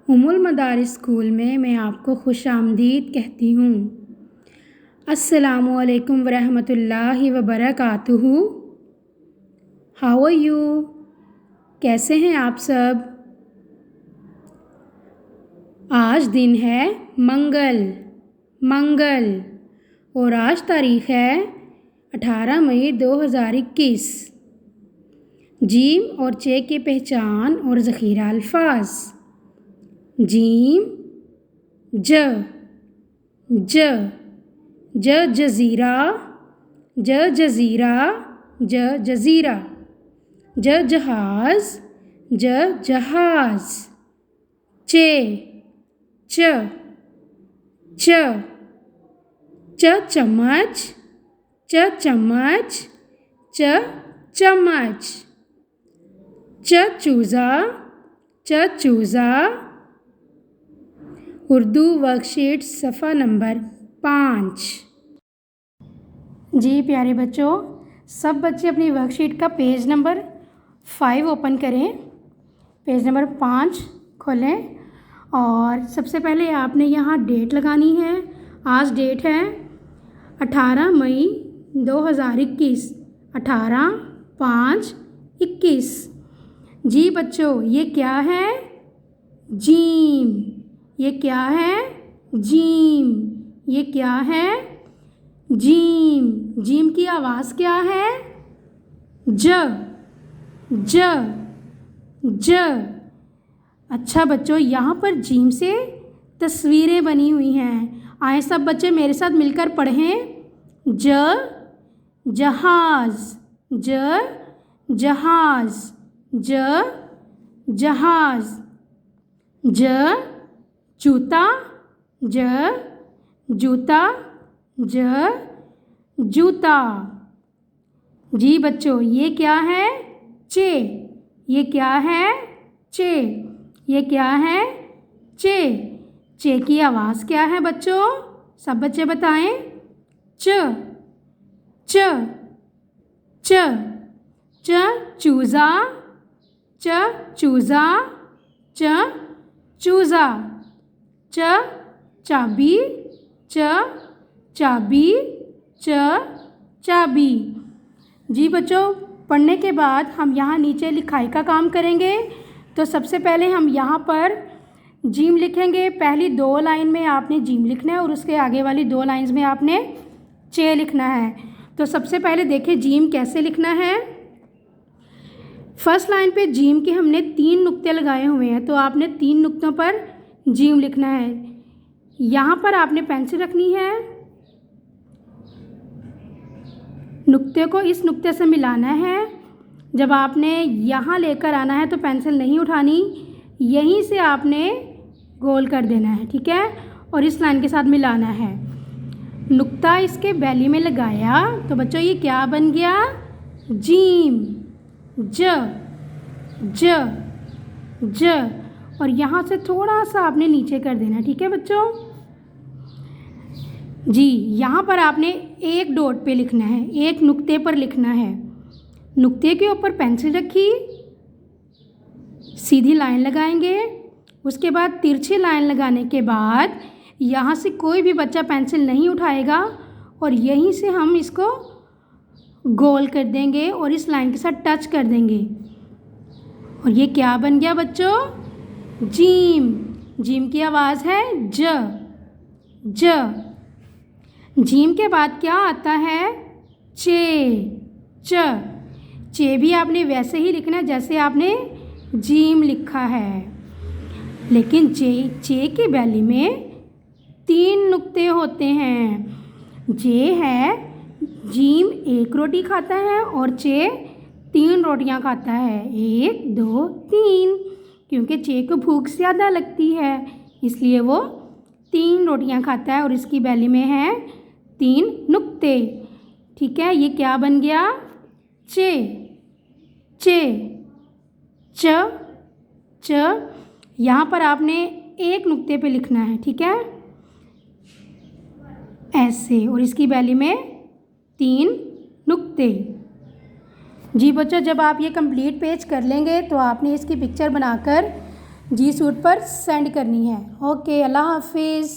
उम्मुल मदारिस school में मैं आपको खुश आमदीद कहती हूँ। अस्सलामु अलैकुम वरहमतुल्लाहि वबरकातुहू। How are you? कैसे हैं आप सब? आज दिन है मंगल और आज तारीख़ है 18 मई 2021। जीम और चे की पहचान और ज़ख़ीरा अल्फाज। जीम ज जज़ीरा ज जज़ीरा जहाज़ जहाज़। चे चम्मच चम्मच। चूज़ा। उर्दू वर्कशीट सफ़ा नंबर 5। जी प्यारे बच्चों, सब बच्चे अपनी वर्कशीट का पेज नंबर 5 ओपन करें। पेज नंबर 5 खोलें और सबसे पहले आपने यहाँ डेट लगानी है। आज डेट है 18 मई 2021। 18/5/21। जी बच्चों, ये क्या है? जीम। ये क्या है? जीम। ये क्या है? जीम। जीम की आवाज़ क्या है? ज। अच्छा बच्चों, यहाँ पर जीम से तस्वीरें बनी हुई हैं। आए सब बच्चे मेरे साथ मिलकर पढ़ें। जहाज़ जहाज़। जूता जूता। जी बच्चों, ये क्या है? चे। ये क्या है? चे। ये क्या है? चे की आवाज़ क्या है बच्चों? सब बच्चे बताएं। चूज़ा चूज़ा। चाबी चाबी। जी बच्चों, पढ़ने के बाद हम यहाँ नीचे लिखाई का काम करेंगे। तो सबसे पहले हम यहाँ पर जीम लिखेंगे। पहली 2 लाइन में आपने जीम लिखना है और उसके आगे वाली 2 लाइन्स में आपने चे लिखना है। तो सबसे पहले देखिए जीम कैसे लिखना है। फर्स्ट लाइन पे जीम के हमने 3 नुक्ते लगाए हुए हैं, तो आपने 3 नुक्तों पर जीम लिखना है। यहाँ पर आपने पेंसिल रखनी है, नुक्ते को इस नुक्ते से मिलाना है। जब आपने यहाँ लेकर आना है तो पेंसिल नहीं उठानी, यहीं से आपने गोल कर देना है, ठीक है। और इस लाइन के साथ मिलाना है। नुक्ता इसके बैली में लगाया तो बच्चों ये क्या बन गया? जीम। ज। और यहाँ से थोड़ा सा आपने नीचे कर देना, ठीक है बच्चों। जी, यहाँ पर आपने एक डॉट पे लिखना है, एक नुक्ते पर लिखना है। नुक्ते के ऊपर पेंसिल रखी, सीधी लाइन लगाएंगे। उसके बाद तिरछी लाइन लगाने के बाद यहाँ से कोई भी बच्चा पेंसिल नहीं उठाएगा और यहीं से हम इसको गोल कर देंगे और इस लाइन के साथ टच कर देंगे। और ये क्या बन गया बच्चों? जीम। जीम की आवाज़ है ज। जीम के बाद क्या आता है? चे भी आपने वैसे ही लिखना है जैसे आपने जीम लिखा है, लेकिन चे की बैली में 3 नुक्ते होते हैं। जे है, जीम 1 रोटी खाता है और चे 3 रोटियां खाता है। 1 2 3, क्योंकि चे को भूख ज़्यादा लगती है इसलिए वो 3 रोटियां खाता है और इसकी बैली में है 3 नुक्ते, ठीक है। ये क्या बन गया? चे। यहाँ पर आपने एक नुक्ते पे लिखना है, ठीक है, ऐसे। और इसकी बैली में 3 नुक्ते। जी बच्चों, जब आप ये कंप्लीट पेज कर लेंगे तो आपने इसकी पिक्चर बनाकर जी सूट पर सेंड करनी है। ओके, अल्लाह हाफिज़।